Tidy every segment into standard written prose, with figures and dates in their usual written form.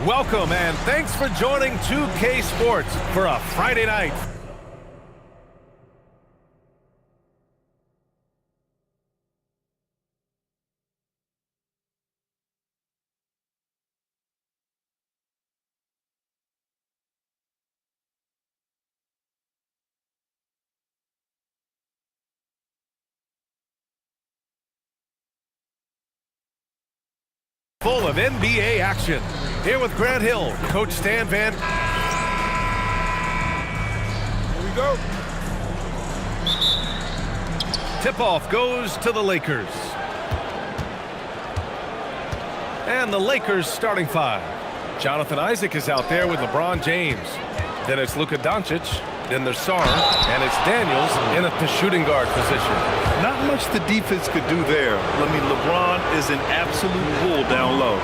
Welcome and thanks for joining 2K Sports for a Friday night. Full of NBA action. Here with Grant Hill, Coach Stan Van. Here we go. Tip-off goes to the Lakers. And the Lakers starting five. Jonathan Isaac is out there with LeBron James. Then it's Luka Doncic. Then there's Sarr. And it's Daniels in at the shooting guard position. Not much the defense could do there. I mean, LeBron is an absolute bull down low.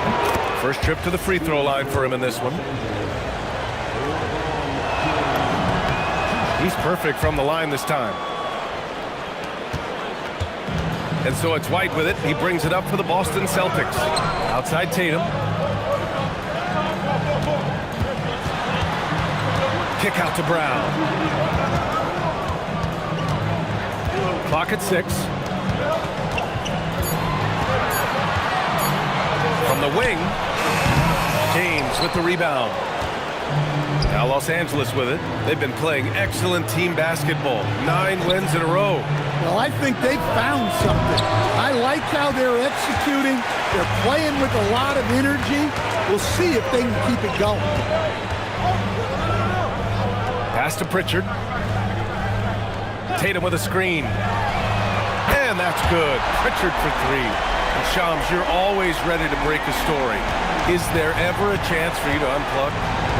First trip to the free throw line for him in this one. He's perfect from the line this time. And so it's White with it. He brings it up for the Boston Celtics. Outside Tatum. Kick out to Brown. Clock at 6. From the wing, James with the rebound. Now Los Angeles with it. They've been playing excellent team basketball. 9 wins in a row. Well, I think they've found something. I like how they're executing. They're playing with a lot of energy. We'll see if they can keep it going. Pass to Pritchard. Tatum with a screen. And that's good. Pritchard for 3. And Shams, you're always ready to break a story. Is there ever a chance for you to unplug?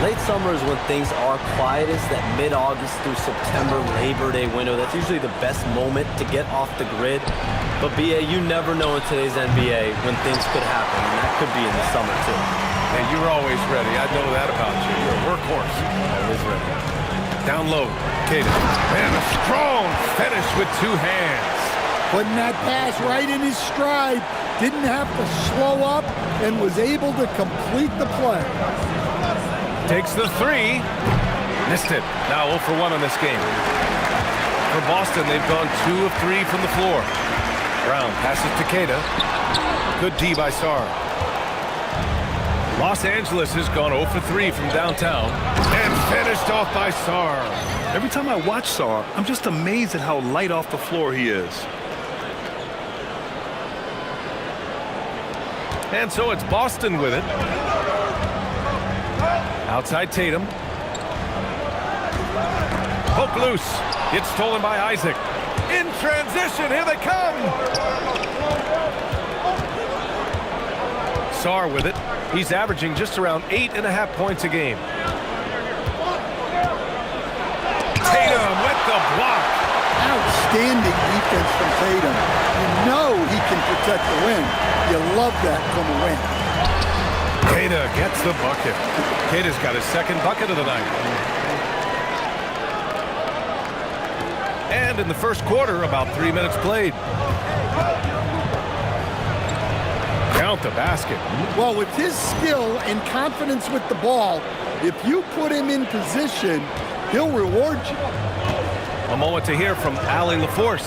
Late summer is when things are quietest, that mid-August through September Labor Day window. That's usually the best moment to get off the grid. But BA, you never know in today's NBA when things could happen, and that could be in the summer too. And you're always ready. I know that about you. You're a workhorse. Always ready. Down low, Cetics. And a strong finish with 2 hands. Putting that pass right in his stride. Didn't have to slow up and was able to complete the play. Takes the 3. Missed it. Now 0 for 1 in this game. For Boston, they've gone 2 of 3 from the floor. Brown passes to Queta. Good D by Sarr. Los Angeles has gone 0 for 3 from downtown. And finished off by Sarr. Every time I watch Sarr, I'm just amazed at how light off the floor he is. And so it's Boston with it. Outside Tatum. Poke loose. It's stolen by Isaac. In transition, here they come. Sarr with it. He's averaging just around 8.5 points a game. Tatum with the block. Outstanding defense from Tatum. You know he can protect the rim. You love that from a win. Queta gets the bucket. Queta's got his 2nd bucket of the night. And in the first quarter, about 3 minutes played. Count the basket. Well, with his skill and confidence with the ball, if you put him in position, he'll reward you. A moment to hear from Allie LaForce.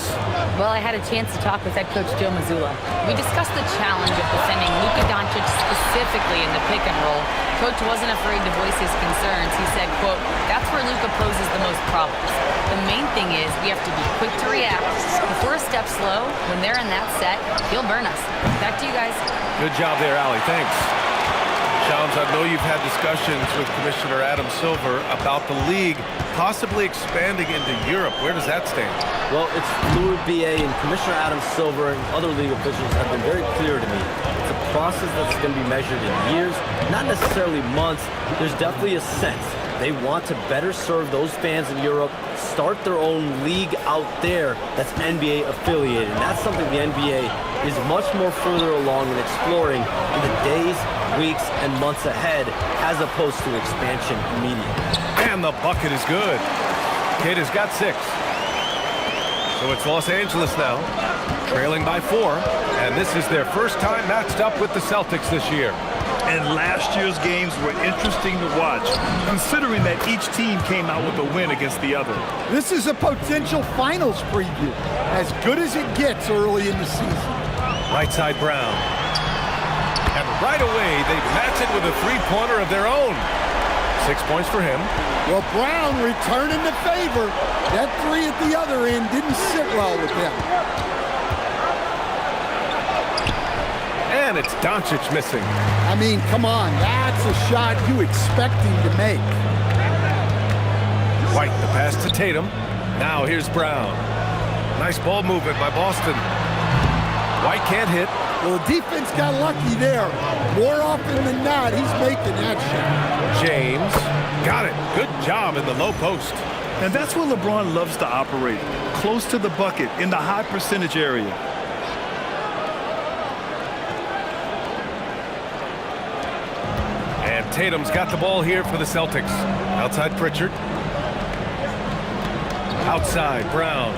Well, I had a chance to talk with head coach Joe Mazzulla. We discussed the challenge of defending Luka Doncic specifically in the pick and roll. Coach wasn't afraid to voice his concerns. He said, quote, "That's where Luka poses the most problems. The main thing is we have to be quick to react. If we're a step slow, when they're in that set, he'll burn us." Back to you guys. Good job there, Allie. Thanks. Shams, I know you've had discussions with Commissioner Adam Silver about the league possibly expanding into Europe. Where does that stand? Well, it's fluid, BA, and Commissioner Adam Silver and other league officials have been very clear to me. It's a process that's going to be measured in years, not necessarily months. There's definitely a sense. They want to better serve those fans in Europe, start their own league out there that's NBA affiliated. And that's something the NBA is much more further along in exploring in the days, weeks, and months ahead, as opposed to expansion immediately. And the bucket is good. Queta's got 6. So it's Los Angeles now, trailing by 4. And this is their first time matched up with the Celtics this year. And last year's games were interesting to watch, considering that each team came out with a win against the other. This is a potential finals preview, as good as it gets early in the season. Right side Brown. And right away, they match it with a three-pointer of their own. 6 points for him. Well, Brown returning the favor. That three at the other end didn't sit well with him. And it's Doncic missing. I mean, come on, that's a shot you expect him to make. White, the pass to Tatum. Now here's Brown. Nice ball movement by Boston. White can't hit. Well, the defense got lucky there. More often than not, he's making that shot. James got it. Good job in the low post. And that's where LeBron loves to operate, close to the bucket in the high percentage area. And Tatum's got the ball here for the Celtics. Outside Pritchard. Outside Brown.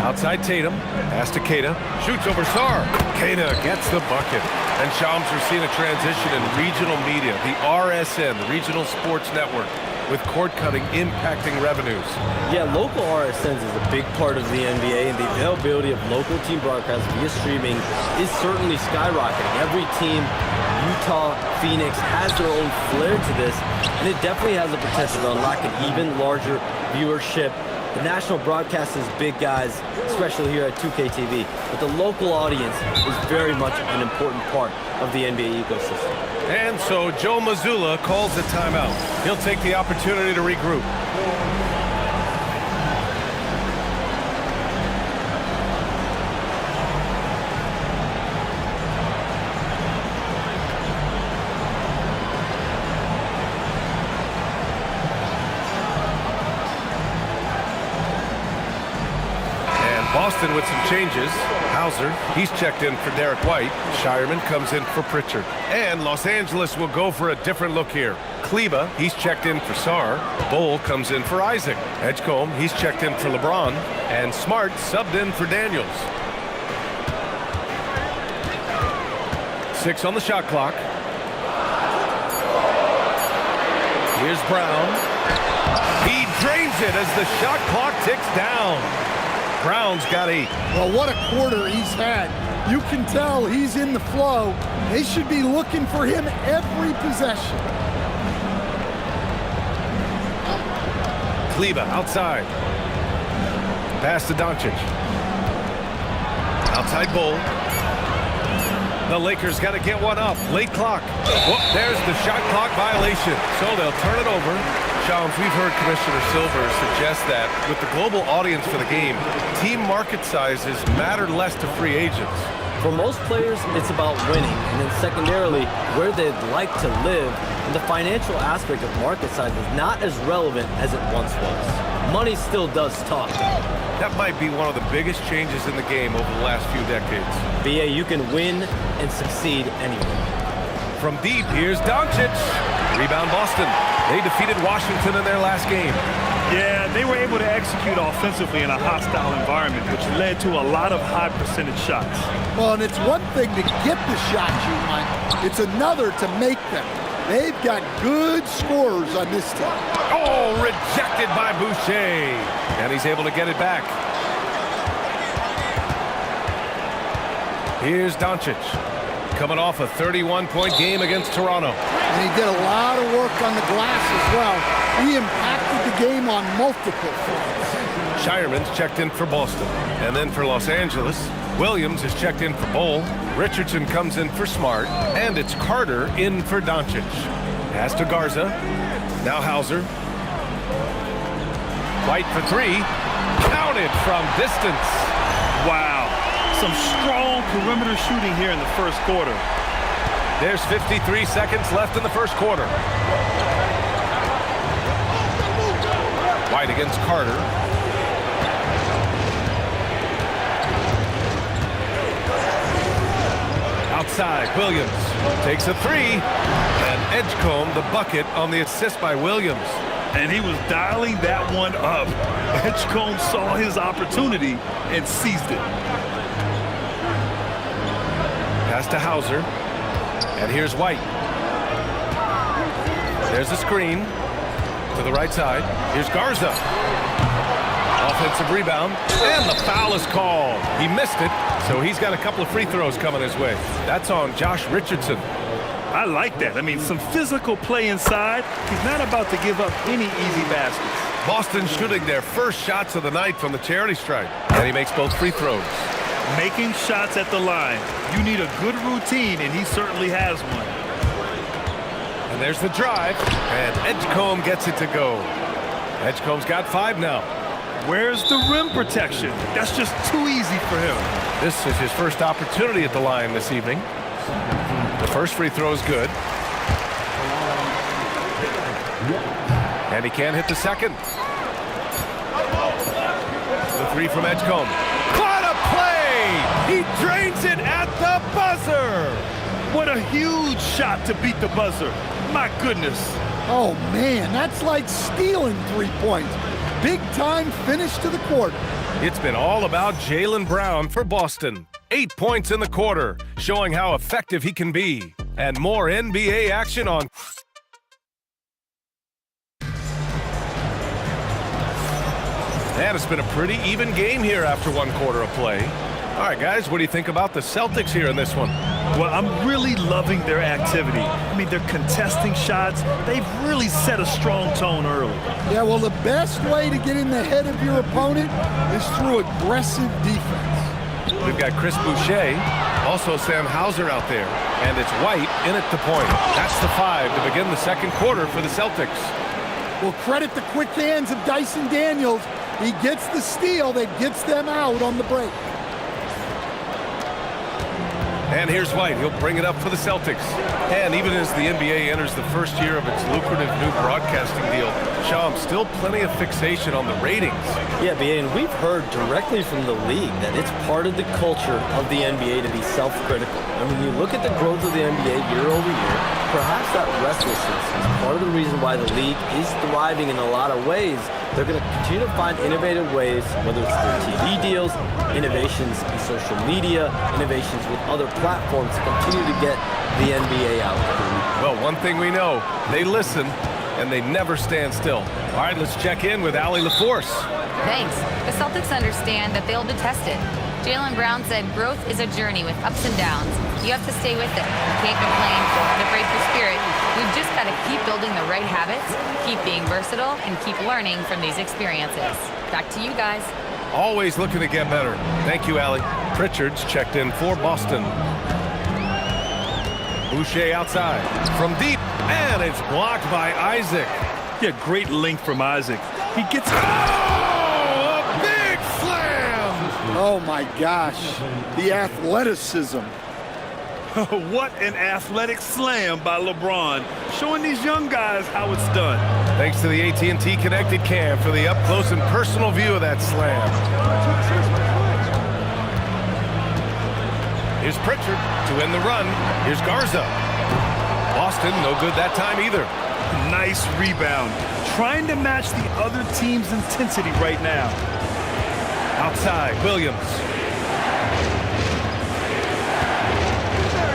Outside Tatum. Pass to Keita. Shoots over Sarr. Keita gets the bucket. And Shams, we're seeing a transition in regional media. The RSN, the Regional Sports Network, with cord cutting impacting revenues. Yeah, local RSNs is a big part of the NBA, and the availability of local team broadcasts via streaming is certainly skyrocketing. Every team, Utah, Phoenix, has their own flair to this, and it definitely has the potential to unlock an even larger viewership. The national broadcast is big, guys, especially here at 2K TV, but the local audience is very much an important part of the NBA ecosystem. And so Joe Mazzulla calls a timeout. He'll take the opportunity to regroup. Boston with some changes. Hauser, he's checked in for Derek White. Shireman comes in for Pritchard. And Los Angeles will go for a different look here. Kleba, he's checked in for Sarr. Bol comes in for Isaac. Edgecombe, he's checked in for LeBron. And Smart subbed in for Daniels. 6 on the shot clock. Here's Brown. He drains it as the shot clock ticks down. Brown's got 8. Well, what a quarter he's had. You can tell he's in the flow. They should be looking for him every possession. Kleba outside. Pass to Doncic. Outside Bol. The Lakers got to get one up. Late clock. Whoop, there's the shot clock violation. So they'll turn it over. Shams, we've heard Commissioner Silver suggest that with the global audience for the game, team market sizes matter less to free agents. For most players, it's about winning, and then secondarily, where they'd like to live. And the financial aspect of market size is not as relevant as it once was. Money still does talk. That might be one of the biggest changes in the game over the last few decades. BA, you can win and succeed anywhere. From deep, here's Doncic. Rebound Boston. They defeated Washington in their last game. Yeah, they were able to execute offensively in a hostile environment, which led to a lot of high percentage shots. Well, and it's one thing to get the shots you want. It's another to make them. They've got good scorers on this team. Oh, rejected by Boucher. And he's able to get it back. Here's Doncic. Coming off a 31-point game against Toronto. And he did a lot of work on the glass as well. He impacted the game on multiple fronts. Shireman's checked in for Boston. And then for Los Angeles, Williams is checked in for Bol. Richardson comes in for Smart. And it's Carter in for Doncic. Pass to Garza. Now Hauser. White for 3. Counted from distance. Wow. Some strong perimeter shooting here in the first quarter. There's 53 seconds left in the first quarter. White against Carter. Outside, Williams takes a 3. And Edgecombe the bucket on the assist by Williams. And he was dialing that one up. Edgecombe saw his opportunity and seized it. Pass to Hauser. And here's White. There's the screen to the right side. Here's Garza. Offensive rebound. And the foul is called. He missed it, so he's got a couple of free throws coming his way. That's on Josh Richardson. I like that. I mean, some physical play inside. He's not about to give up any easy baskets. Boston shooting their first shots of the night from the charity stripe. And he makes both free throws. Making shots at the line. You need a good routine, and he certainly has one. And there's the drive. And Edgecombe gets it to go. Edgecombe's got 5 now. Where's the rim protection? That's just too easy for him. This is his first opportunity at the line this evening. The first free throw is good. And he can't hit the second. The 3 from Edgecombe. What a play! He drains it at the buzzer! What a huge shot to beat the buzzer. My goodness. Oh, man, that's like stealing 3 points. Big time finish to the quarter. It's been all about Jaylen Brown for Boston. 8 points in the quarter, showing how effective he can be. And more NBA action on... And it's been a pretty even game here after 1 quarter of play. All right, guys, what do you think about the Celtics here in this one? Well, I'm really loving their activity. I mean, they're contesting shots. They've really set a strong tone early. Yeah, well, the best way to get in the head of your opponent is through aggressive defense. We've got Chris Boucher, also Sam Hauser out there, and it's White in at the point. That's the 5 to begin the second quarter for the Celtics. Well, credit the quick hands of Dyson Daniels. He gets the steal that gets them out on the break. And here's White. He'll bring it up for the Celtics. And even as the NBA enters the first year of its lucrative new broadcasting deal, Sham, still plenty of fixation on the ratings. Yeah, BA, and we've heard directly from the league that it's part of the culture of the NBA to be self-critical. And when you look at the growth of the NBA year over year, perhaps that restlessness is part of the reason why the league is thriving in a lot of ways. They're going to continue to find innovative ways, whether it's through TV deals, innovations in social media, innovations with other platforms to continue to get the NBA out. Well, one thing we know, they listen and they never stand still. All right, let's check in with Allie LaForce. Thanks. The Celtics understand that they'll be tested. Jaylen Brown said growth is a journey with ups and downs. You have to stay with it. You can't complain to break your spirit. We've just got to keep building the right habits, keep being versatile, and keep learning from these experiences. Back to you guys. Always looking to get better. Thank you, Allie. Pritchard's checked in for Boston. Boucher outside from deep, and it's blocked by Isaac. Yeah, great length from Isaac. He gets... Oh, a big slam! Oh, my gosh. The athleticism. What an athletic slam by LeBron, showing these young guys how it's done. Thanks to the AT&T Connected Cam for the up-close and personal view of that slam. Here's Pritchard to end the run. Here's Garza. Boston, no good that time either. Nice rebound. Trying to match the other team's intensity right now. Outside, Williams.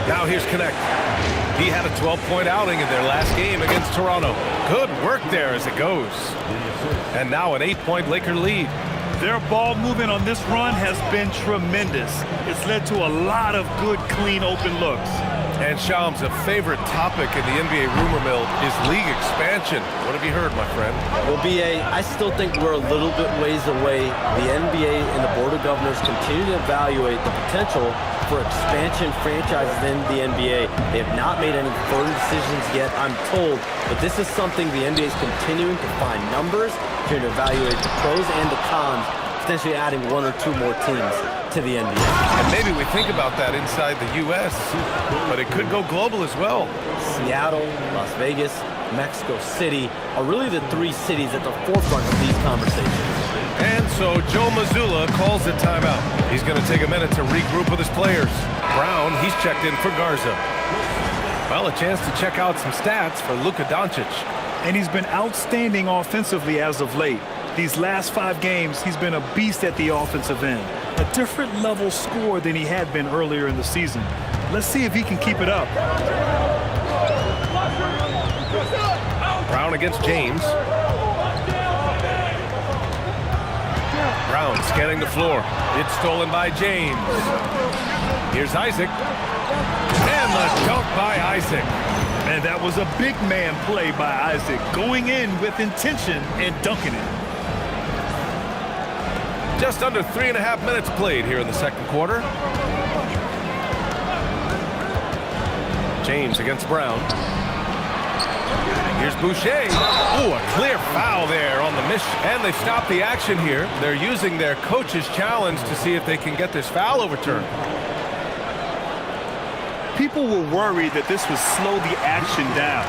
Now here's Connect. He had a 12-point outing in their last game against Toronto. Good work there as it goes. And now an 8-point Laker lead. Their ball movement on this run has been tremendous. It's led to a lot of good, clean, open looks. And Sham's, a favorite topic in the NBA rumor mill is league expansion. What have you heard, my friend? Well, BA, I still think we're a little bit ways away. The NBA and the Board of Governors continue to evaluate the potential for expansion franchises in the NBA. They have not made any firm decisions yet, I'm told, but this is something the NBA is continuing to find numbers, to evaluate the pros and the cons, potentially adding 1 or 2 more teams to the NBA. And maybe we think about that inside the U.S., but it could go global as well. Seattle, Las Vegas, Mexico City are really the 3 cities at the forefront of these conversations. And so Joe Mazzulla calls a timeout. He's going to take a minute to regroup with his players. Brown, he's checked in for Garza. Well, a chance to check out some stats for Luka Doncic. And he's been outstanding offensively as of late. These last 5 games, he's been a beast at the offensive end. A different level score than he had been earlier in the season. Let's see if he can keep it up. Brown against James. Brown scanning the floor. It's stolen by James. Here's Isaac. And the dunk by Isaac. And that was a big man play by Isaac, going in with intention and dunking it. Just under 3.5 minutes played here in the second quarter. James against Brown. Here's Boucher. Ooh, a clear foul there on the miss. And they stopped the action here. They're using their coach's challenge to see if they can get this foul overturned. People were worried that this would slow the action down.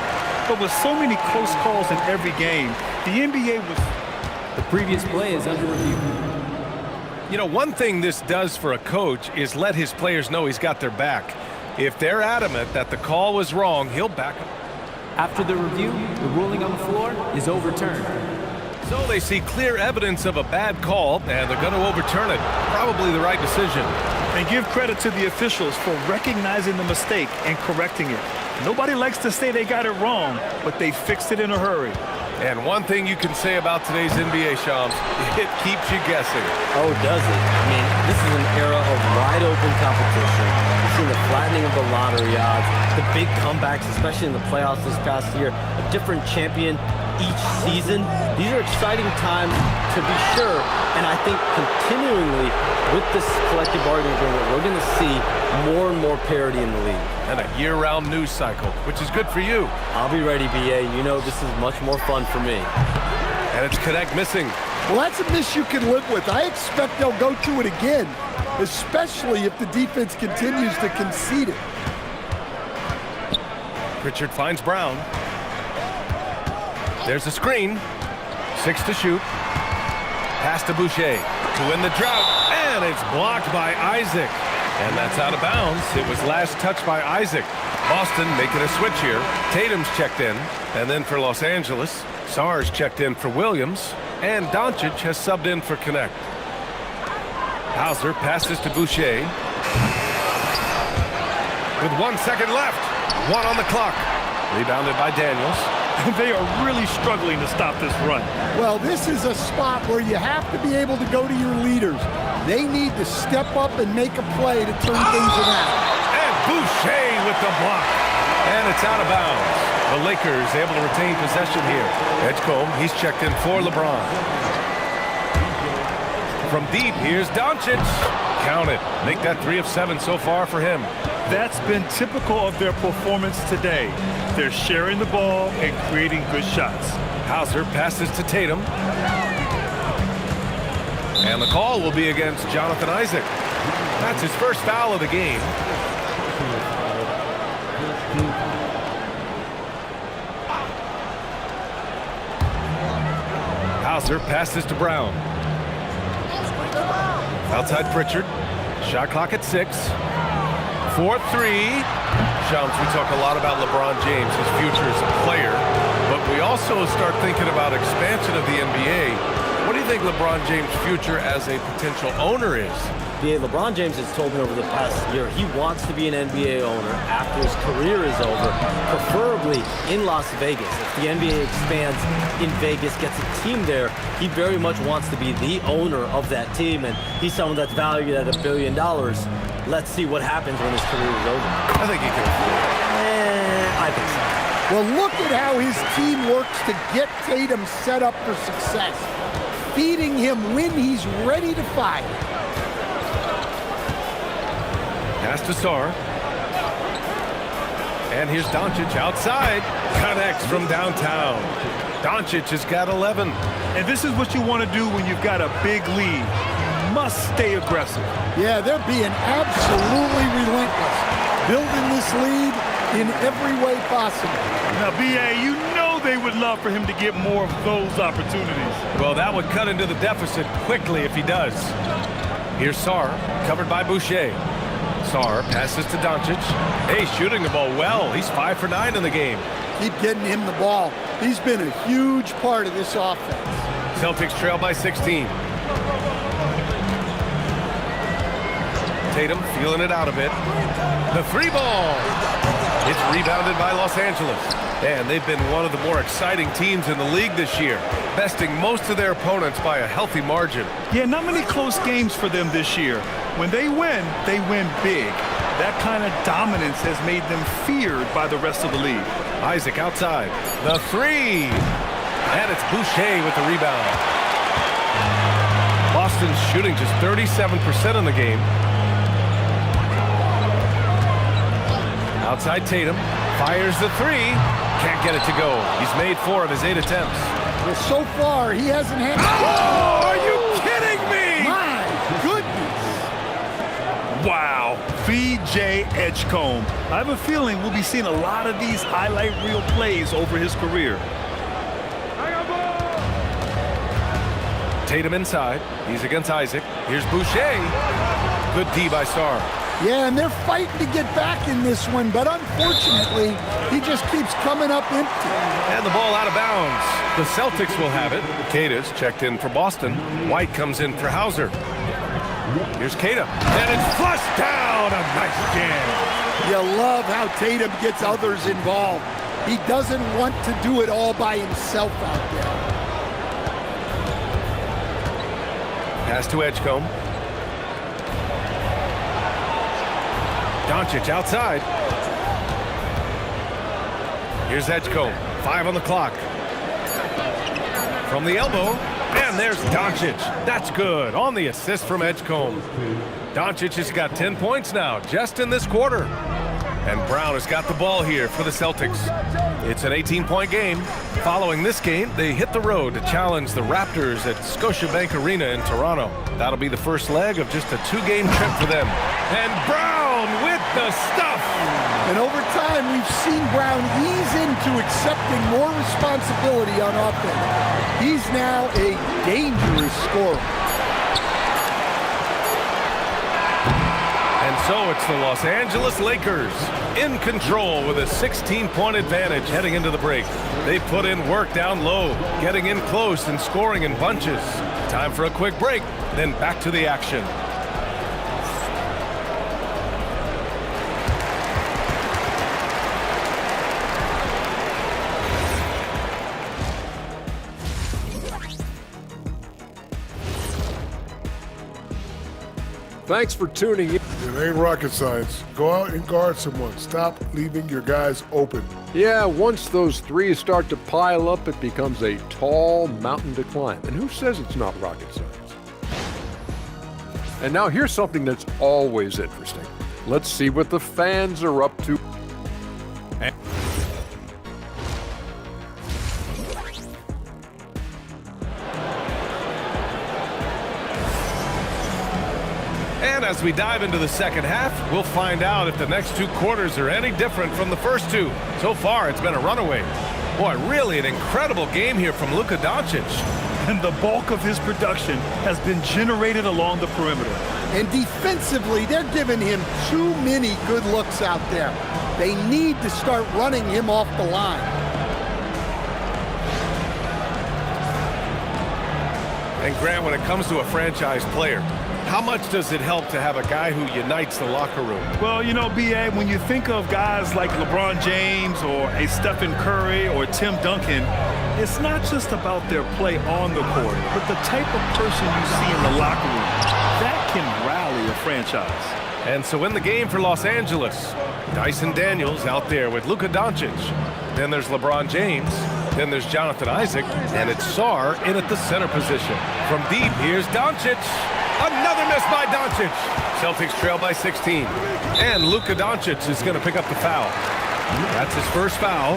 But with so many close calls in every game, the NBA was... The previous play is under review. You know, one thing this does for a coach is let his players know he's got their back. If they're adamant that the call was wrong, he'll back up. After the review, the ruling on the floor is overturned. So they see clear evidence of a bad call, and they're going to overturn it. Probably the right decision. And give credit to the officials for recognizing the mistake and correcting it. Nobody likes to say they got it wrong, but they fixed it in a hurry. And one thing you can say about today's NBA, Shams, it keeps you guessing. Oh, does it? I mean, this is an era of wide-open competition. We've seen the flattening of the lottery odds, the big comebacks, especially in the playoffs this past year, a different champion each season. These are exciting times, to be sure, and I think continually with this collective bargaining agreement, we're going to see more and more parity in the league. And a year-round news cycle, which is good for you. I'll be ready, BA. You know this is much more fun for me. And it's Connect missing. Well, that's a miss you can live with. I expect they'll go to it again, especially if the defense continues to concede it. Pritchard finds Brown. There's a screen. 6 to shoot. Pass to Boucher to win the drought. And it's blocked by Isaac. And that's out of bounds. It was last touched by Isaac. Boston making a switch here. Tatum's checked in. And then for Los Angeles, Sarr's checked in for Williams. And Doncic has subbed in for Connect. Hauser passes to Boucher. With 1 second left. 1 on the clock. Rebounded by Daniels. They are really struggling to stop this run. Well, this is a spot where you have to be able to go to your leaders. They need to step up and make a play to turn things around. And Boucher with the block. And it's out of bounds. The Lakers able to retain possession here. Edgecombe, he's checked in for LeBron. From deep, here's Doncic. Count it. Make that 3 of 7 so far for him. That's been typical of their performance today. They're sharing the ball and creating good shots. Hauser passes to Tatum. And the call will be against Jonathan Isaac. That's his first foul of the game. Hauser passes to Brown. Outside Pritchard. Shot clock at 6. 4-3. Shams, we talk a lot about LeBron James, his future as a player, but we also start thinking about expansion of the NBA. What do you think LeBron James' future as a potential owner is? Yeah, LeBron James has told me over the past year he wants to be an NBA owner after his career is over, preferably in Las Vegas. If the NBA expands in Vegas, gets a team there, he very much wants to be the owner of that team, and he's someone that's valued at $1 billion. Let's see what happens when his career is over. I think he can afford it. I think so. Well, look at how his team works to get Tatum set up for success, feeding him when he's ready to fire. Pass to Sarr. And here's Doncic outside. Connects from downtown. Doncic has got 11. And this is what you want to do when you've got a big lead. You must stay aggressive. Yeah, they're being absolutely relentless, building this lead in every way possible. Now, BA, you know they would love for him to get more of those opportunities. Well, that would cut into the deficit quickly if he does. Here's Sarr, covered by Boucher. Sarr passes to Doncic. Hey, shooting the ball well. He's 5 for 9 in the game. Keep getting him the ball. He's been a huge part of this offense. Celtics trail by 16. Tatum feeling it out a bit. The three ball. It's rebounded by Los Angeles. And they've been one of the more exciting teams in the league this year, besting most of their opponents by a healthy margin. Yeah, not many close games for them this year. When they win big. That kind of dominance has made them feared by the rest of the league. Isaac outside. The three. And it's Boucher with the rebound. Boston's shooting just 37% in the game. Outside Tatum. Fires the three. Can't get it to go. He's made 4 of his 8 attempts. Well, so far, he hasn't had... Oh, are you kidding me? My goodness. Wow, VJ Edgecombe. I have a feeling we'll be seeing a lot of these highlight reel plays over his career. Tatum inside. He's against Isaac. Here's Boucher. Good D by Sarr. Yeah, and they're fighting to get back in this one, but unfortunately, he just keeps coming up empty. And the ball out of bounds. The Celtics will have it. Cati's checked in for Boston. White comes in for Hauser. Here's Cata. And it's flushed down. A nice jam. You love how Tatum gets others involved. He doesn't want to do it all by himself out there. Pass to Edgecombe. Doncic outside. Here's Edgecombe. 5 on the clock. From the elbow. And there's Doncic. That's good. On the assist from Edgecombe. Doncic has got 10 points now, just in this quarter. And Brown has got the ball here for the Celtics. It's an 18-point game. Following this game, they hit the road to challenge the Raptors at Scotiabank Arena in Toronto. That'll be the first leg of just a 2-game trip for them. And Brown with the stuff. And over time, we've seen Brown ease into accepting more responsibility on offense. He's now a dangerous scorer. And so it's the Los Angeles Lakers in control with a 16-point advantage heading into the break. They put in work down low, getting in close and scoring in bunches. Time for a quick break, then back to the action. Thanks for tuning in. It ain't rocket science. Go out and guard someone. Stop leaving your guys open. Yeah, once those threes start to pile up, it becomes a tall mountain to climb. And who says it's not rocket science? And now here's something that's always interesting. Let's see what the fans are up to. And as we dive into the second half, we'll find out if the next 2 quarters are any different from the first 2. So far, it's been a runaway. Boy, really an incredible game here from Luka Doncic. And the bulk of his production has been generated along the perimeter. And defensively, they're giving him too many good looks out there. They need to start running him off the line. And Grant, when it comes to a franchise player, how much does it help to have a guy who unites the locker room? Well, you know, B.A., when you think of guys like LeBron James or a Stephen Curry or Tim Duncan, it's not just about their play on the court, but the type of person you see in the locker room. That can rally a franchise. And so in the game for Los Angeles, Dyson Daniels out there with Luka Doncic. Then there's LeBron James. Then there's Jonathan Isaac. And it's Sarr in at the center position. From deep, here's Doncic. Another miss by Doncic. Celtics trail by 16. And Luka Doncic is going to pick up the foul. That's his first foul.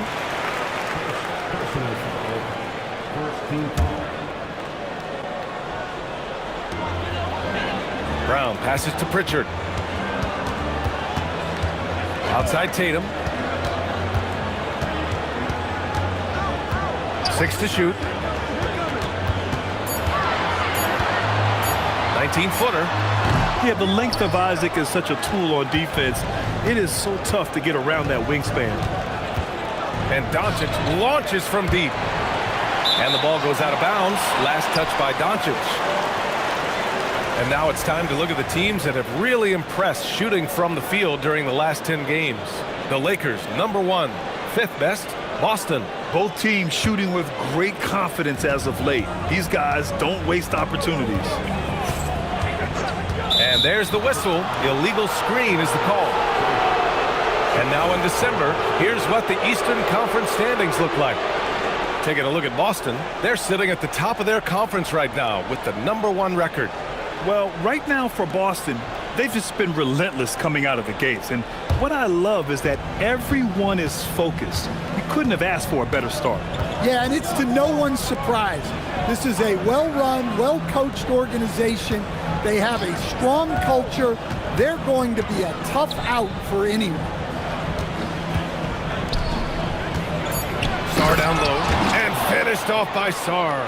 Brown passes to Pritchard. Outside Tatum. 6 to shoot. 19-footer. Yeah, the length of Isaac is such a tool on defense. It is so tough to get around that wingspan. And Doncic launches from deep. And the ball goes out of bounds. Last touch by Doncic. And now it's time to look at the teams that have really impressed shooting from the field during the last 10 games. The Lakers, number 1, 5th best, Boston. Both teams shooting with great confidence as of late. These guys don't waste opportunities. And there's the whistle. Illegal screen is the call. And now in December, here's what the Eastern Conference standings look like. Taking a look at Boston, they're sitting at the top of their conference right now with the number 1 record. Well, right now for Boston, they've just been relentless coming out of the gates. And what I love is that everyone is focused. You couldn't have asked for a better start. Yeah, and it's to no one's surprise. This is a well-run, well-coached organization. They have a strong culture. They're going to be a tough out for anyone. Sarr down low and finished off by Sarr.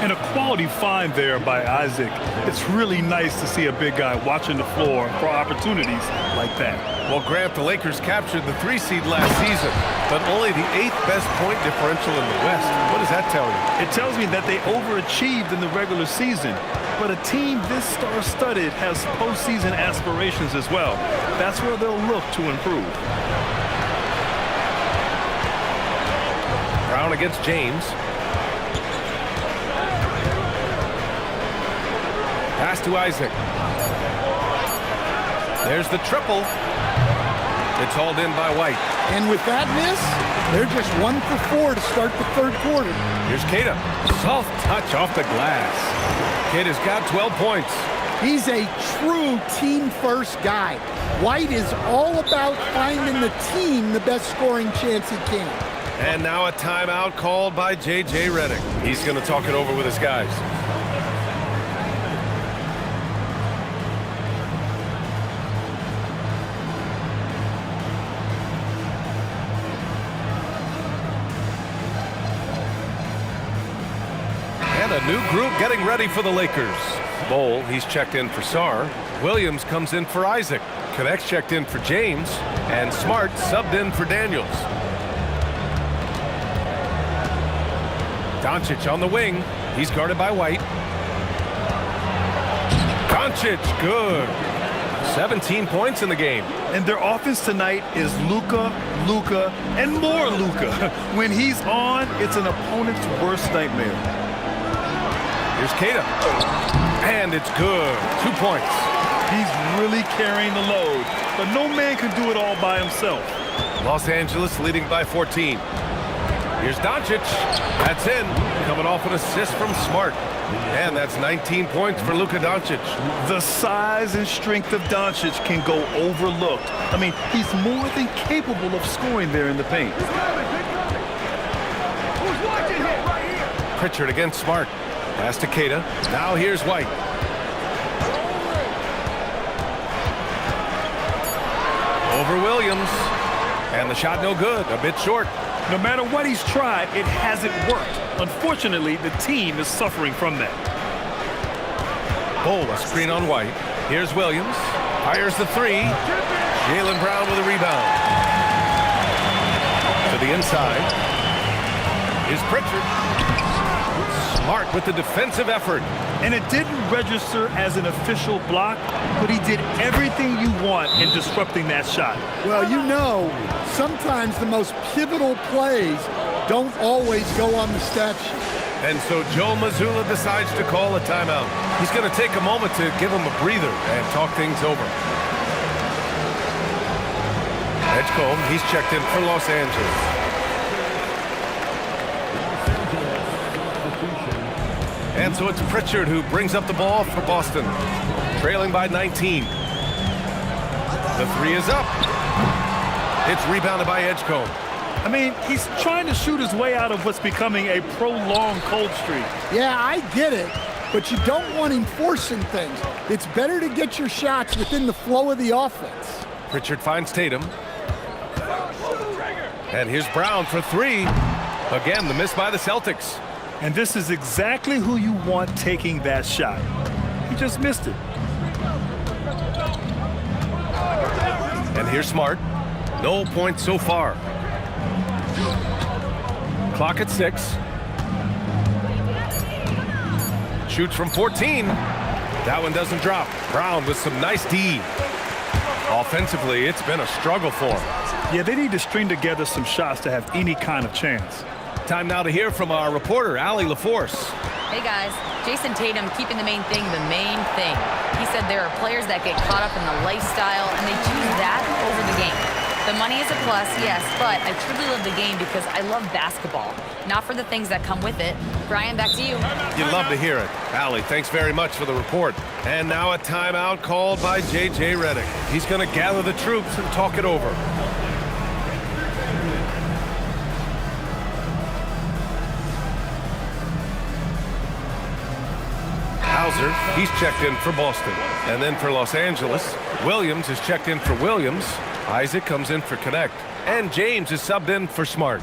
And a quality find there by Isaac. It's really nice to see a big guy watching the floor for opportunities like that. Well, Grant, the Lakers captured the 3 seed last season, but only the 8th best point differential in the West. What does that tell you? It tells me that they overachieved in the regular season. But a team this star-studded has postseason aspirations as well. That's where they'll look to improve. Brown against James. Pass to Isaac. There's the triple. It's hauled in by White. And with that miss, they're just 1 for 4 to start the 3rd quarter. Here's Keita. Soft touch off the glass. Keita's got 12 points. He's a true team-first guy. White is all about finding the team the best scoring chance he can. And now a timeout called by J.J. Redick. He's going to talk it over with his guys. And a new group getting ready for the Lakers. Bol, he's checked in for Sarr. Williams comes in for Isaac. Connects checked in for James. And Smart subbed in for Daniels. Doncic on the wing. He's guarded by White. Doncic, good. 17 points in the game. And their offense tonight is Luka, and more Luka. When he's on, it's an opponent's worst nightmare. Here's Keita. And it's good. 2 points. He's really carrying the load, but no man can do it all by himself. Los Angeles leading by 14. Here's Doncic. That's in. Coming off an assist from Smart. And that's 19 points for Luka Doncic. The size and strength of Doncic can go overlooked. I mean, he's more than capable of scoring there in the paint. Pritchard against Smart. Pass to Keita. Now here's White. Over Williams. And the shot no good. A bit short. No matter what he's tried, it hasn't worked. Unfortunately, the team is suffering from that. Bol, a screen on White. Here's Williams. Fires the 3. Jaylen Brown with a rebound. To the inside. Here's Pritchard. Smart with the defensive effort. And it didn't register as an official block, but he did everything you want in disrupting that shot. Well, you know, sometimes the most pivotal plays don't always go on the stat sheet. And so Joe Mazzulla decides to call a timeout. He's going to take a moment to give him a breather and talk things over. Edgecombe, he's checked in for Los Angeles. And so it's Pritchard who brings up the ball for Boston, trailing by 19. The 3 is up. It's rebounded by Edgecombe. I mean, he's trying to shoot his way out of what's becoming a prolonged cold streak. Yeah, I get it, but you don't want him forcing things. It's better to get your shots within the flow of the offense. Pritchard finds Tatum. And here's Brown for 3. Again, the miss by the Celtics. And this is exactly who you want taking that shot. He just missed it. And here's Smart. No points so far. Clock at 6. Shoots from 14. That one doesn't drop. Brown with some nice D. Offensively, it's been a struggle for him. Yeah, they need to string together some shots to have any kind of chance. Time now to hear from our reporter, Allie LaForce. Hey guys, Jason Tatum keeping the main thing the main thing. He said there are players that get caught up in the lifestyle and they choose that over the game. The money is a plus, yes, but I truly love the game because I love basketball, not for the things that come with it. Brian, back to you. You'd love to hear it. Allie, thanks very much for the report. And now a timeout called by J.J. Redick. He's going to gather the troops and talk it over. Hauser, he's checked in for Boston. And then for Los Angeles, Williams is checked in for Williams. Isaac comes in for Connect. And James is subbed in for Smart.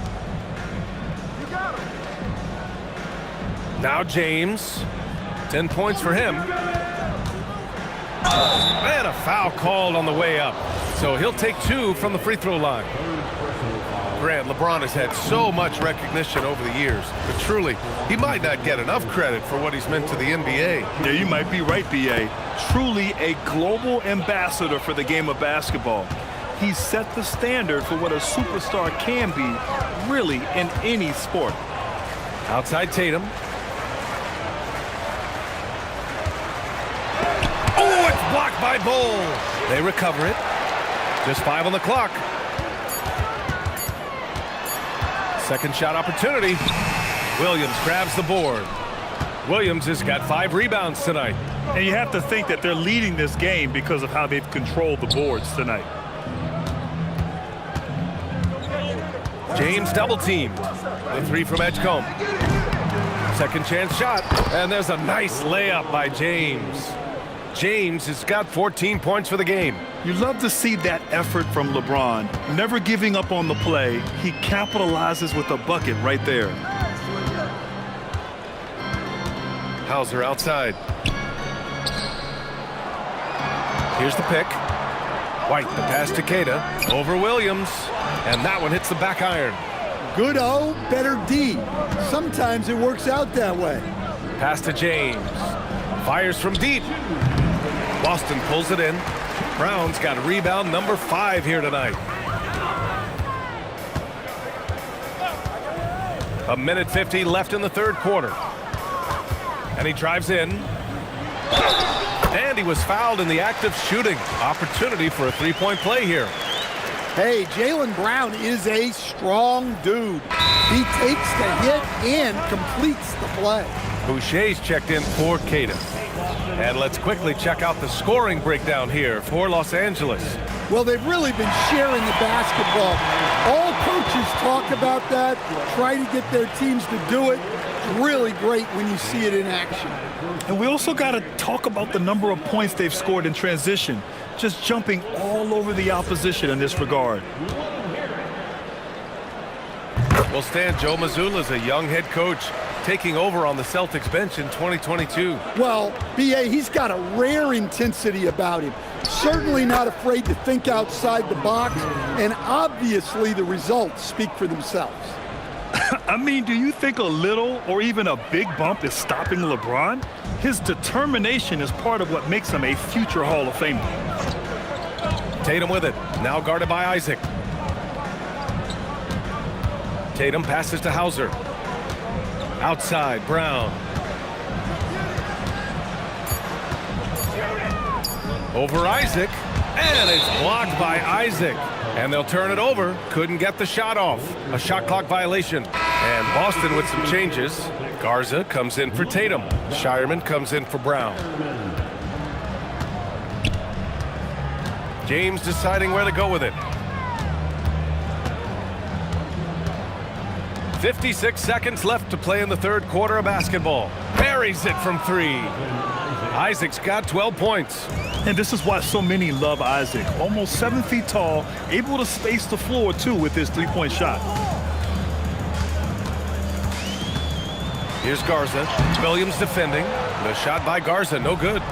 Now James. 10 points for him. And a foul called on the way up. So he'll take 2 from the free throw line. Grant, LeBron has had so much recognition over the years, but truly, he might not get enough credit for what he's meant to the NBA. Yeah, you might be right, B.A. Truly a global ambassador for the game of basketball. He's set the standard for what a superstar can be, really, in any sport. Outside Tatum. Oh, it's blocked by Bull. They recover it. Just 5 on the clock. Second shot opportunity. Williams grabs the board. Williams has got 5 rebounds tonight. And you have to think that they're leading this game because of how they've controlled the boards tonight. James double teamed. The 3 from Edgecombe. Second chance shot. And there's a nice layup by James. James has got 14 points for the game. You love to see that effort from LeBron. Never giving up on the play. He capitalizes with a bucket right there. Hauser outside. Here's the pick. White, the pass to Queta. Over Williams. And that one hits the back iron. Good O, better D. Sometimes it works out that way. Pass to James. Fires from deep. Boston pulls it in. Brown's got rebound number 5 here tonight. A minute 50 left in the third quarter. And he drives in. And he was fouled in the act of shooting. Opportunity for a 3-point play here. Hey, Jaylen Brown is a strong dude. He takes the hit and completes the play. Boucher's checked in for Queta. And let's quickly check out the scoring breakdown here for Los Angeles. Well, they've really been sharing the basketball. All coaches talk about that, try to get their teams to do it. It's really great when you see it in action. And we also got to talk about the number of points they've scored in transition, just jumping all over the opposition in this regard. Well, Stan, Joe Mazzulla is a young head coach taking over on the Celtics bench in 2022. Well, B.A., he's got a rare intensity about him. Certainly not afraid to think outside the box, and obviously the results speak for themselves. I mean, do you think a little or even a big bump is stopping LeBron? His determination is part of what makes him a future Hall of Famer. Tatum with it, now guarded by Isaac. Tatum passes to Hauser. Outside, Brown. Over Isaac, and it's blocked by Isaac. And they'll turn it over. Couldn't get the shot off. A shot clock violation. And Boston with some changes. Garza comes in for Tatum. Shireman comes in for Brown. James deciding where to go with it. 56 seconds left to play in the third quarter of basketball. Buries it from 3. Isaac's got 12 points. And this is why so many love Isaac. Almost 7 feet tall, able to space the floor, too, with his 3-point shot. Here's Garza. Williams defending. The shot by Garza, no good.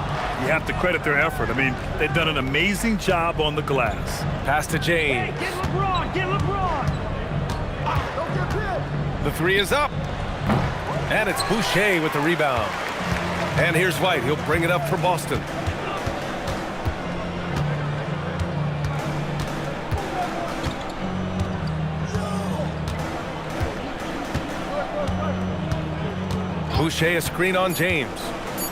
You have to credit their effort. I mean, they've done an amazing job on the glass. Pass to James. Get LeBron! Get LeBron! The 3 is up. And it's Boucher with the rebound. And here's White. He'll bring it up for Boston. Boucher a screen on James.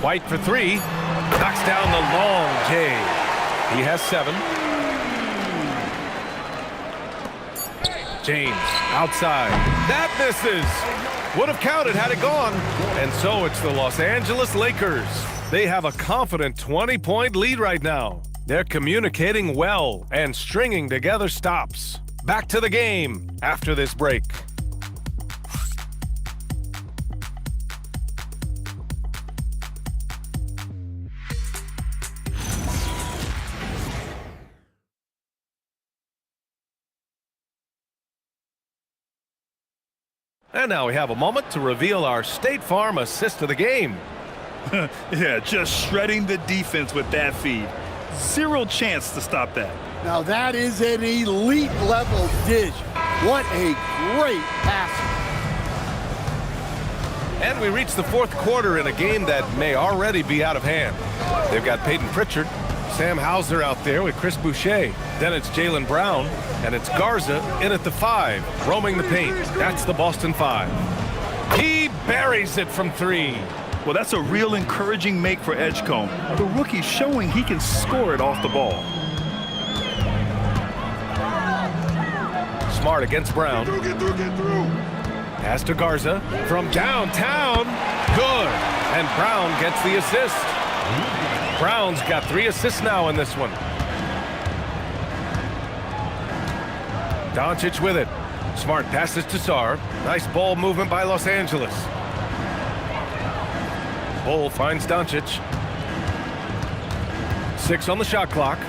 White for three. Knocks down the long J. He has 7. James outside. That misses. Would have counted had it gone. And so it's the Los Angeles Lakers. They have a confident 20-point lead right now. They're communicating well and stringing together stops. Back to the game after this break. And now we have a moment to reveal our State Farm assist of the game. Yeah, just shredding the defense with that feed. 0 chance to stop that. Now that is an elite level dish. What a great pass. And we reach the 4th quarter in a game that may already be out of hand. They've got Peyton Pritchard, Sam Hauser out there with Chris Boucher. Then it's Jaylen Brown, and it's Garza in at the 5, roaming the paint. That's the Boston 5. He buries it from 3. Well, that's a real encouraging make for Edgecombe. The rookie's showing he can score it off the ball. Smart against Brown. Get through. Pass to Garza from downtown. Good. And Brown gets the assist. Brown's got 3 assists now in this one. Doncic with it. Smart passes to Sarr. Nice ball movement by Los Angeles. Bull finds Doncic. 6 on the shot clock.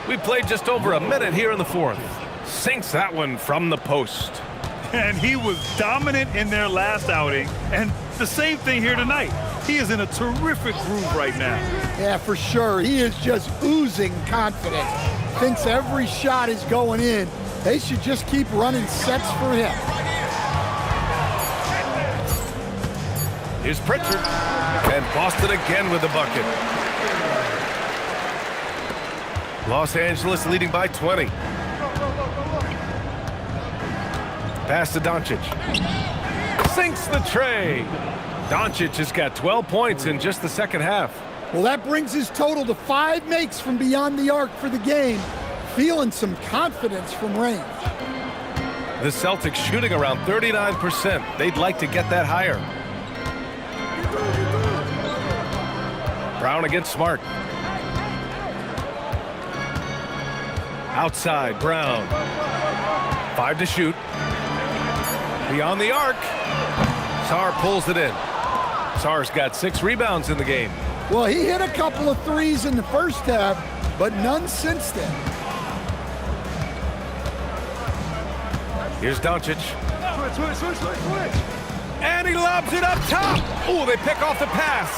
We played just over a minute here in the 4th. Sinks that one from the post. And he was dominant in their last outing. And the same thing here tonight. He is in a terrific groove right now. Yeah, for sure. He is just oozing confidence. Thinks every shot is going in. They should just keep running sets for him. Here's Pritchard. And Boston again with the bucket. Los Angeles leading by 20. Pass to Doncic. Sinks the tray. Doncic has got 12 points in just the second half. Well, that brings his total to 5 makes from beyond the arc for the game. Feeling some confidence from range. The Celtics shooting around 39%. They'd like to get that higher. Brown against Smart. Outside, Brown. 5 to shoot. Beyond the arc. Sarr pulls it in. Sarr's got 6 rebounds in the game. Well, he hit a couple of threes in the first half, but none since then. Here's Doncic. Switch. And he lobs it up top. Oh, they pick off the pass.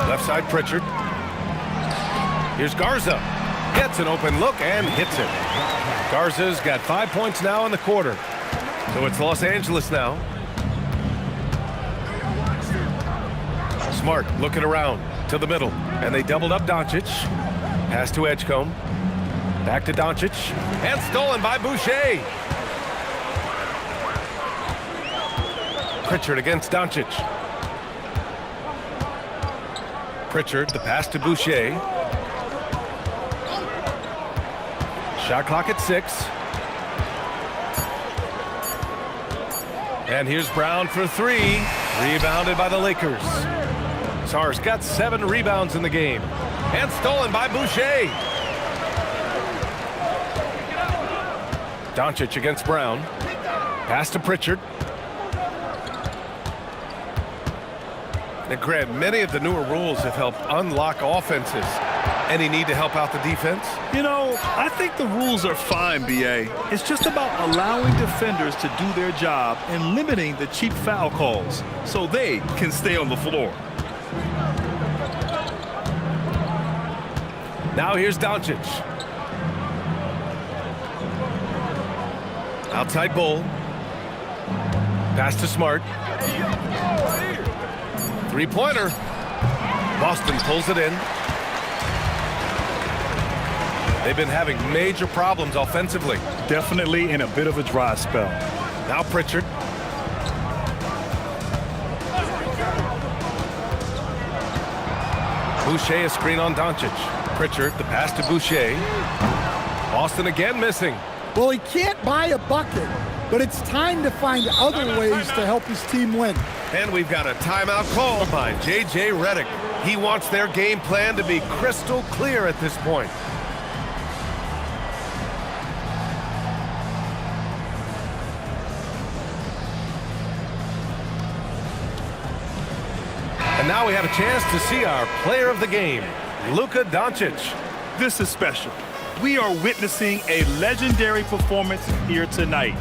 Left side, Pritchard. Here's Garza. Gets an open look and hits it. Garza's got 5 points now in the quarter. So it's Los Angeles now. Smart looking around to the middle. And they doubled up Doncic. Pass to Edgecombe. Back to Doncic. And stolen by Boucher. Pritchard against Doncic. Pritchard, the pass to Boucher. Shot clock at 6. And here's Brown for 3. Rebounded by the Lakers. Sarr's got 7 rebounds in the game. And stolen by Boucher. Doncic against Brown. Pass to Pritchard. Now, Grant, many of the newer rules have helped unlock offenses. Any need to help out the defense? You know, I think the rules are fine, B.A. It's just about allowing defenders to do their job and limiting the cheap foul calls so they can stay on the floor. Now here's Doncic. Outside Bull. Pass to Smart. Three-pointer. Boston pulls it in. They've been having major problems offensively. Definitely in a bit of a dry spell. Now Pritchard. Boucher a screen on Doncic. Pritchard, the pass to Boucher. Boston again missing. Well, he can't buy a bucket, but it's time to find other ways to help his team win. And we've got a timeout called by J.J. Redick. He wants their game plan to be crystal clear at this point. And now we have a chance to see our player of the game, Luka Doncic. This is special. We are witnessing a legendary performance here tonight.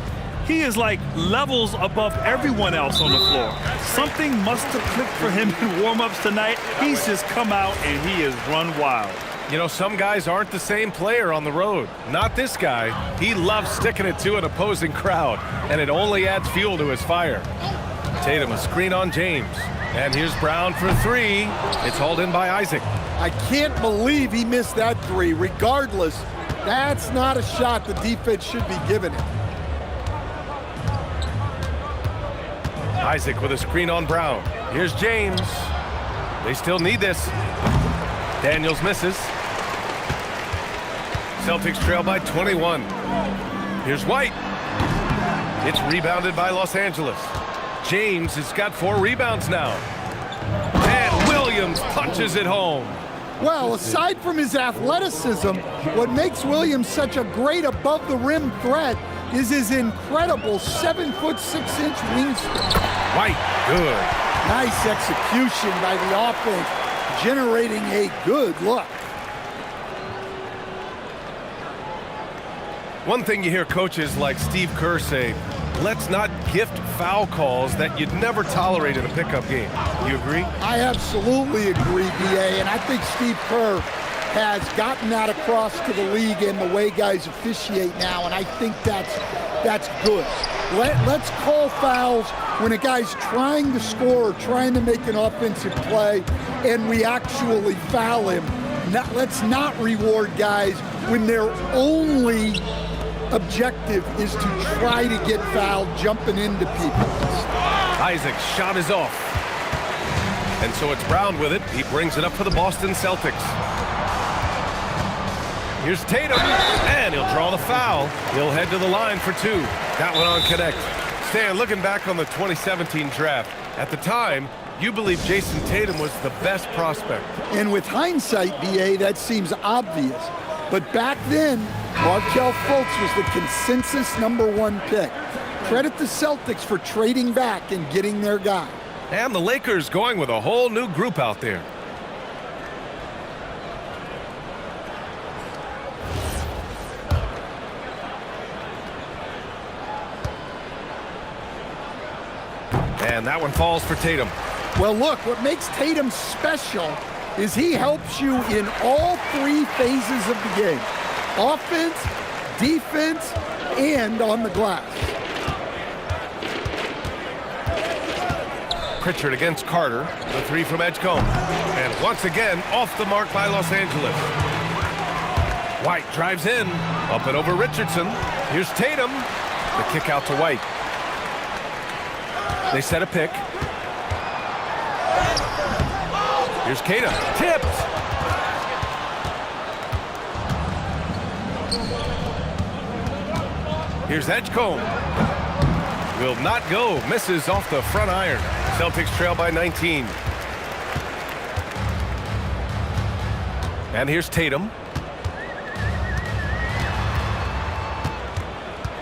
He is like levels above everyone else on the floor. Something must have clicked for him in warm-ups tonight. He's just come out and he has run wild. You know, some guys aren't the same player on the road. Not this guy. He loves sticking it to an opposing crowd, and it only adds fuel to his fire. Tatum a screen on James. And here's Brown for three. It's hauled in by Isaac. I can't believe he missed that three. Regardless, that's not a shot the defense should be giving him. Isaac with a screen on Brown. Here's James. They still need this. Daniels misses. Celtics trail by 21. Here's White. It's rebounded by Los Angeles. James has got 4 rebounds now. And Williams punches it home. Well, aside from his athleticism, what makes Williams such a great above-the-rim threat is his incredible 7'6" wingspan. White, good. Nice execution by the offense, generating a good look. One thing you hear coaches like Steve Kerr say, let's not gift foul calls that you'd never tolerate in a pickup game. You agree? I absolutely agree, B.A., and I think Steve Kerr has gotten that across to the league and the way guys officiate now, and I think that's good. Let's call fouls when a guy's trying to score or trying to make an offensive play and we actually foul him. Let's not reward guys when their only objective is to try to get fouled jumping into people. Isaac's shot is off. And so it's Brown with it. He brings it up for the Boston Celtics. Here's Tatum, and he'll draw the foul. He'll head to the line for 2. That one on connect. Stan, looking back on the 2017 draft, at the time, you believe Jason Tatum was the best prospect. And with hindsight, B.A., that seems obvious. But back then, Markelle Fultz was the consensus #1 pick. Credit the Celtics for trading back and getting their guy. And the Lakers going with a whole new group out there. And that one falls for Tatum. Well, look, what makes Tatum special is he helps you in all 3 phases of the game. Offense, defense, and on the glass. Pritchard against Carter. The 3 from Edgecombe. And once again, off the mark by Los Angeles. White drives in. Up and over Richardson. Here's Tatum. The kick out to White. They set a pick. Here's Tatum. Tipped. Here's Edgecombe. Will not go. Misses off the front iron. Celtics trail by 19. And here's Tatum.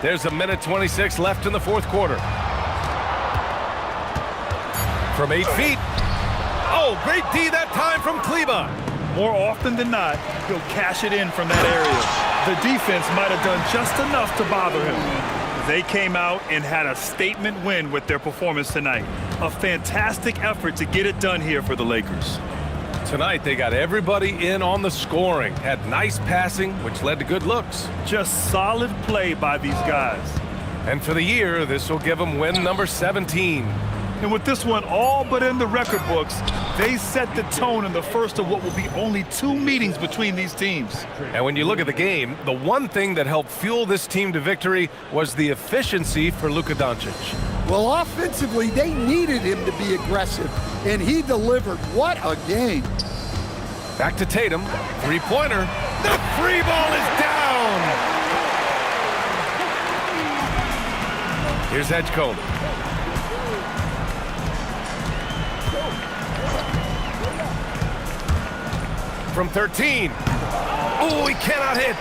There's a minute 26 left in the 4th quarter. From 8 feet. Oh, great D that time from Kleba. More often than not, he'll cash it in from that area. The defense might have done just enough to bother him. They came out and had a statement win with their performance tonight. A fantastic effort to get it done here for the Lakers. Tonight, they got everybody in on the scoring. Had nice passing, which led to good looks. Just solid play by these guys. And for the year, this will give them win number 17. And with this one all but in the record books, they set the tone in the first of what will be only 2 meetings between these teams. And when you look at the game, the one thing that helped fuel this team to victory was the efficiency for Luka Doncic. Well, offensively, they needed him to be aggressive, and he delivered. What a game. Back to Tatum, three-pointer. The free ball is down! Here's Edgecombe. From 13. Oh, he cannot hit.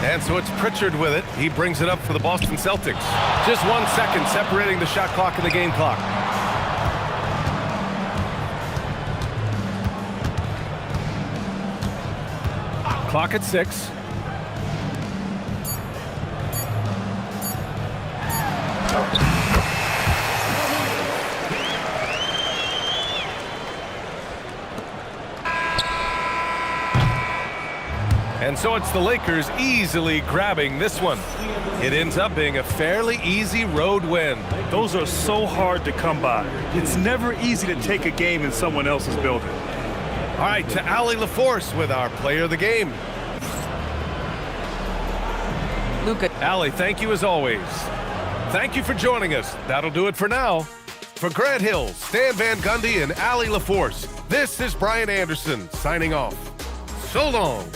And so it's Pritchard with it. He brings it up for the Boston Celtics. Just 1 second separating the shot clock and the game clock. Clock at 6. And so it's the Lakers easily grabbing this one. It ends up being a fairly easy road win. Those are so hard to come by. It's never easy to take a game in someone else's building. All right, to Allie LaForce with our player of the game. Luka. Allie, thank you as always. Thank you for joining us. That'll do it for now. For Grant Hill, Stan Van Gundy, and Allie LaForce, this is Brian Anderson signing off. So long.